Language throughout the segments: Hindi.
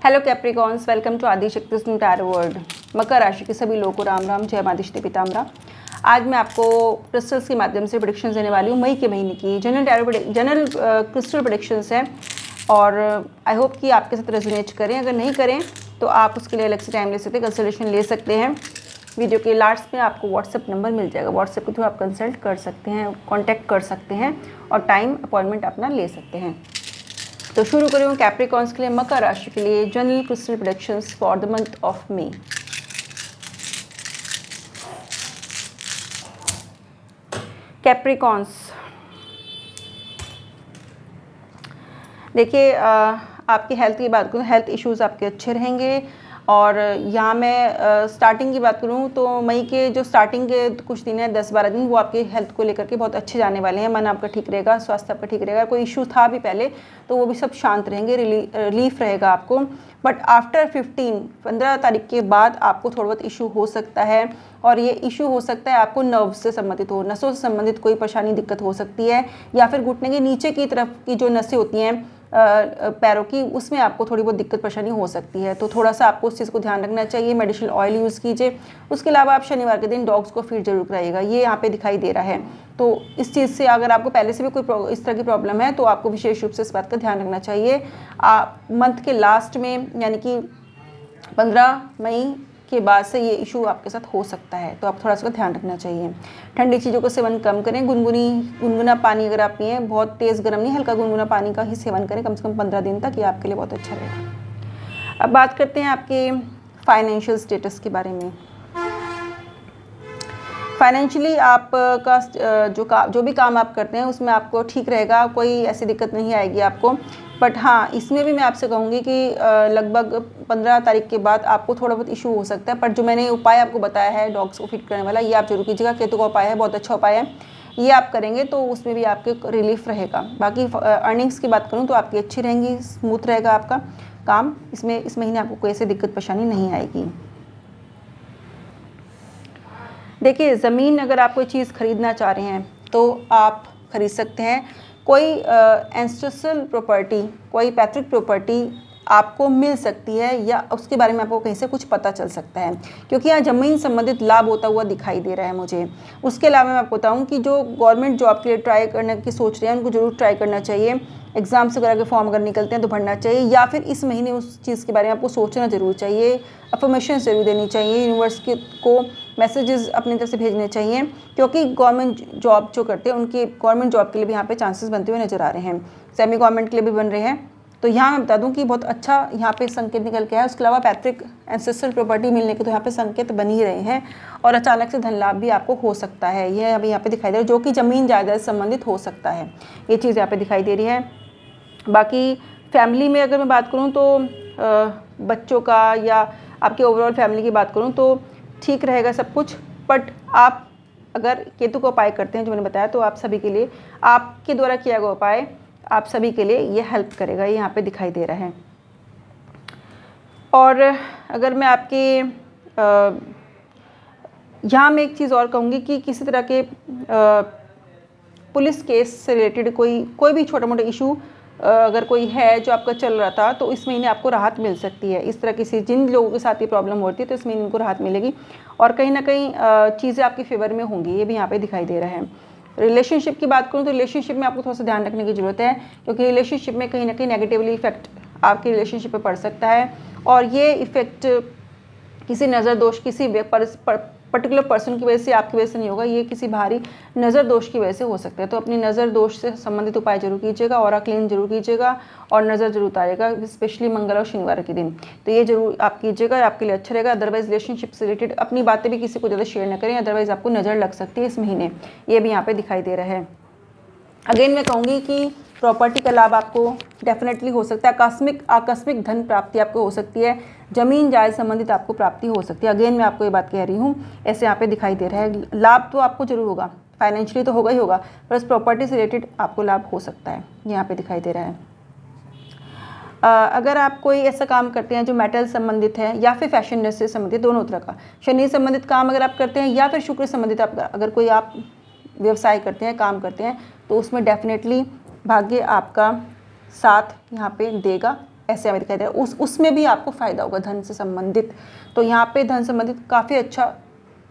Hello capricorns, welcome to Adishakti tarot world. मकर राशि के सभी लोगों को राम राम, जय मादिशक्ति पिताम्बरा। आज मैं आपको क्रिस्टल्स के माध्यम से प्रेडिक्शंस देने वाली हूँ। मई के महीने की जनरल क्रिस्टल प्रेडिक्शंस हैं और आई होप कि आपके साथ रेजोनेट करें। अगर नहीं करें तो आप उसके लिए अलग से टाइम ले सकते हैं, कंसल्टेशन ले सकते हैं। वीडियो के लास्ट में आपको व्हाट्सएप नंबर मिल जाएगा, व्हाट्सएप के थ्रू आप कंसल्ट कर सकते हैं, कॉन्टैक्ट कर सकते हैं और टाइम अपॉइंटमेंट अपना ले सकते हैं। तो शुरू करूँ कैप्रिकॉन्स के लिए, मकर राशि के लिए general crystal predictions for the month of May. Capricorns, देखिए आपकी हेल्थ की बात करूँ, हेल्थ इश्यूज़ आपके अच्छे रहेंगे। और यहाँ मैं स्टार्टिंग की बात करूँ तो मई के जो स्टार्टिंग के कुछ दिन है, 10-12 दिन, वो आपके हेल्थ को लेकर के बहुत अच्छे जाने वाले हैं। मन आपका ठीक रहेगा, स्वास्थ्य आपका ठीक रहेगा। कोई इशू था भी पहले तो वो भी सब शांत रहेंगे, रिलीफ रहेगा आपको। बट आफ्टर 15 तारीख के बाद आपको थोड़ा बहुत इशू हो सकता है और ये इशू हो सकता है आपको नर्व्स से संबंधित हो, नसों से संबंधित कोई परेशानी दिक्कत हो सकती है, या फिर घुटने के नीचे की तरफ की जो नसें होती हैं पैरों की, उसमें आपको थोड़ी बहुत दिक्कत परेशानी हो सकती है। तो थोड़ा सा आपको उस चीज़ को ध्यान रखना चाहिए। मेडिसिनल ऑयल यूज़ कीजिए। उसके अलावा आप शनिवार के दिन डॉग्स को फीड जरूर कराइएगा, ये यहाँ पे दिखाई दे रहा है। तो इस चीज़ से अगर आपको पहले से भी कोई इस तरह की प्रॉब्लम है तो आपको विशेष रूप से इस बात का ध्यान रखना चाहिए। मंथ के लास्ट में यानी कि 15 मई के बाद से ये इशू आपके साथ हो सकता है, तो आप थोड़ा सा ध्यान रखना चाहिए। ठंडी चीज़ों का सेवन कम करें। गुनगुना पानी अगर आप पिएं, बहुत तेज़ गर्म नहीं, हल्का गुनगुना पानी का ही सेवन करें कम से कम 15 दिन तक, ये आपके लिए बहुत अच्छा रहेगा। अब बात करते हैं आपके फाइनेंशियल स्टेटस के बारे में। फाइनेंशियली आपका जो भी काम आप करते हैं उसमें आपको ठीक रहेगा, कोई ऐसी दिक्कत नहीं आएगी आपको। बट हाँ, इसमें भी मैं आपसे कहूँगी कि लगभग 15 तारीख के बाद आपको थोड़ा बहुत इशू हो सकता है। पर जो मैंने उपाय आपको बताया है डॉग्स को फिट करने वाला, ये आप जरूर कीजिएगा। केतु का उपाय है, बहुत अच्छा उपाय है, ये आप करेंगे तो उसमें भी आपके रिलीफ रहेगा। बाकी अर्निंग्स की बात करूँ तो आपकी अच्छी रहेंगी, स्मूथ रहेगा आपका काम। इसमें इस महीने आपको कोई ऐसी दिक्कत परेशानी नहीं आएगी। देखिए, ज़मीन अगर आप कोई चीज़ खरीदना चाह रहे हैं तो आप खरीद सकते हैं। कोई एंसेस्ट्रल प्रॉपर्टी, कोई पैतृक प्रॉपर्टी आपको मिल सकती है या उसके बारे में आपको कहीं से कुछ पता चल सकता है, क्योंकि यहाँ ज़मीन संबंधित लाभ होता हुआ दिखाई दे रहा है मुझे। उसके अलावा मैं आपको बताऊँ कि जो गवर्नमेंट जॉब के लिए ट्राई करने की सोच रहे हैं उनको ज़रूर ट्राई करना चाहिए। एग्ज़ाम्स वगैरह के फॉर्म अगर निकलते हैं तो भरना चाहिए, या फिर इस महीने उस चीज़ के बारे में आपको सोचना ज़रूर चाहिए। अफर्मेशन ज़रूर देनी चाहिए, यूनिवर्स को मैसेजेस अपनी तरफ से भेजने चाहिए, क्योंकि गवर्नमेंट जॉब जो करते हैं उनकी गवर्नमेंट जॉब के लिए भी यहाँ पे चांसेस बनते हुए नज़र आ रहे हैं। सेमी गवर्नमेंट के लिए भी बन रहे हैं। तो यहाँ मैं बता दूँ कि बहुत अच्छा यहाँ पे संकेत निकल के आया। उसके अलावा पैतृक एंसेस्ट्रल प्रॉपर्टी मिलने के तो यहाँ पे संकेत बन ही रहे हैं और अचानक से धन लाभ भी आपको हो सकता है। ये अभी यहाँ पे दिखाई दे रहा है, जो कि ज़मीन जायदाद से संबंधित हो सकता है। ये चीज़ यहाँ पे दिखाई दे रही है। बाकी फैमिली में अगर मैं बात करूँ तो बच्चों का या आपके ओवरऑल फैमिली की बात करूँ तो ठीक रहेगा सब कुछ। बट आप अगर केतु का उपाय करते हैं जो मैंने बताया, तो आप सभी के लिए, आपके द्वारा किया गया उपाय आप सभी के लिए ये हेल्प करेगा, ये यहाँ पे दिखाई दे रहा है। और अगर मैं आपके यहाँ मैं एक चीज़ और कहूँगी कि किसी तरह के पुलिस केस से रिलेटेड कोई भी छोटा मोटा इशू अगर कोई है जो आपका चल रहा था, तो इस महीने आपको राहत मिल सकती है। इस तरह की जिन लोगों के साथ ये प्रॉब्लम होती है तो इस महीने उनको राहत मिलेगी और कहीं ना कहीं चीज़ें आपके फेवर में होंगी, ये भी यहाँ पे दिखाई दे रहा है। रिलेशनशिप की बात करूँ तो रिलेशनशिप में आपको थोड़ा सा ध्यान रखने की ज़रूरत है, क्योंकि रिलेशनशिप में कहीं ना कहीं नेगेटिवली इफेक्ट आपके रिलेशनशिप पर पड़ सकता है। और ये इफेक्ट किसी नज़र दोष, किसी पर्टिकुलर पर्सन की वजह से, आपकी वजह से नहीं होगा, ये किसी बाहरी नज़र दोष की वजह से हो सकता है। तो अपनी नज़र दोष से संबंधित उपाय जरूर कीजिएगा, ऑरा क्लीन जरूर कीजिएगा और नज़र जरूर उतारिएगा, स्पेशली मंगल और शनिवार के दिन। तो ये जरूर आप कीजिएगा, आपके लिए अच्छा रहेगा। अदरवाइज रिलेशनशिप से रिलेटेड अपनी बातें भी किसी को ज़्यादा शेयर न करें, अदरवाइज आपको नज़र लग सकती है इस महीने, ये भी यहाँ पर दिखाई दे रहा है। अगेन मैं कहूँगी कि प्रॉपर्टी का लाभ आपको डेफिनेटली हो सकता है। आकस्मिक धन प्राप्ति आपको हो सकती है, जमीन जायज संबंधित आपको प्राप्ति हो सकती है। अगेन मैं आपको ये बात कह रही हूँ, ऐसे यहाँ पे दिखाई दे रहा है। लाभ तो आपको जरूर होगा, फाइनेंशियली तो होगा ही होगा, प्लस प्रॉपर्टी से रिलेटेड आपको लाभ हो सकता है, यहाँ पे दिखाई दे रहा है। अगर आप कोई ऐसा काम करते हैं जो मेटल संबंधित है या फिर फैशन इंडस्ट्री से संबंधित, दोनों तरह का शनि संबंधित काम अगर आप करते हैं या फिर शुक्र संबंधित अगर कोई आप व्यवसाय करते हैं, काम करते हैं, तो उसमें डेफिनेटली भाग्य आपका साथ यहाँ पे देगा ऐसे हमें दिखाई दे रहा है। उसमें भी आपको फ़ायदा होगा धन से संबंधित। तो यहाँ पे धन संबंधित काफ़ी अच्छा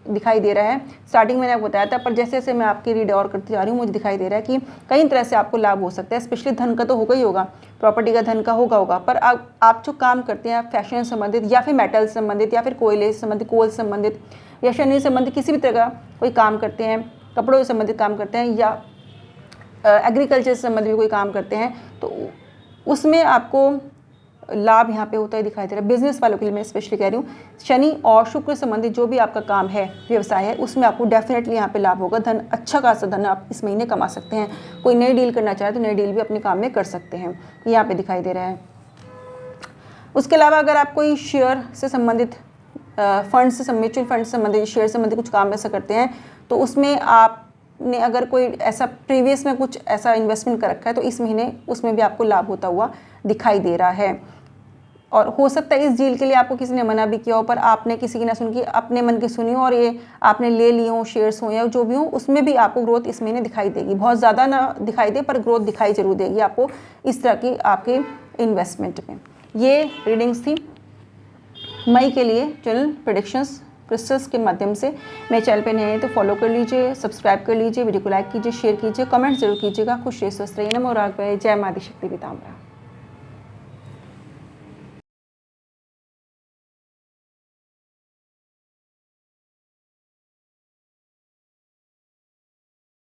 दिखाई दे रहा है। स्टार्टिंग मैंने आपको बताया था, पर जैसे जैसे मैं आपकी रीड और करती जा रही हूँ मुझे दिखाई दे रहा है कि कई तरह से आपको लाभ हो सकता है। स्पेशली धन का तो होगा ही होगा, प्रॉपर्टी का धन का होगा, पर आप जो काम करते हैं फैशन से संबंधित या फिर मेटल से संबंधित या फिर कोयले से संबंधित, कोल से संबंधित या शनि से संबंधित किसी भी तरह का कोई काम करते हैं, कपड़ों से संबंधित काम करते हैं या एग्रीकल्चर से संबंधित भी कोई काम करते हैं, तो उसमें आपको लाभ यहाँ पे होता है दिखाई दे रहा है। बिजनेस वालों के लिए मैं स्पेशली कह रही हूँ, शनि और शुक्र संबंधित जो भी आपका काम है, व्यवसाय है, उसमें आपको डेफिनेटली यहाँ पे लाभ होगा। धन, अच्छा खासा धन आप इस महीने कमा सकते हैं। कोई नई डील करना चाहे तो नई डील भी अपने काम में कर सकते हैं, यहाँ पे दिखाई दे रहा है। उसके अलावा अगर आप कोई शेयर से संबंधित, फंड से, म्यूचुअल फंड से संबंधित, शेयर से संबंधित कुछ काम ऐसा करते हैं, तो उसमें आपने अगर कोई ऐसा प्रीवियस में कुछ ऐसा इन्वेस्टमेंट कर रखा है तो इस महीने उसमें भी आपको लाभ होता हुआ दिखाई दे रहा है। और हो सकता है इस डील के लिए आपको किसी ने मना भी किया हो, पर आपने किसी की ना सुन के अपने मन की सुनी हो और ये आपने ले लिए हो, शेयर्स हो या जो भी हो, उसमें भी आपको ग्रोथ इस महीने दिखाई देगी। बहुत ज़्यादा ना दिखाई दे, पर ग्रोथ दिखाई जरूर देगी आपको इस तरह की आपके इन्वेस्टमेंट में। ये रीडिंग्स थी मई के लिए चैनल प्रेडिक्शंस क्रिस्टल्स के माध्यम से। मेरे चैनल पे नए हैं तो फॉलो कर लीजिए, सब्सक्राइब कर लीजिए, वीडियो को लाइक कीजिए, शेयर कीजिए, कमेंट जरूर कीजिएगा। खुश रहिए, स्वस्थ रहिए। नमो राघवाय। जय मां आदिशक्ति पीताम्बरा।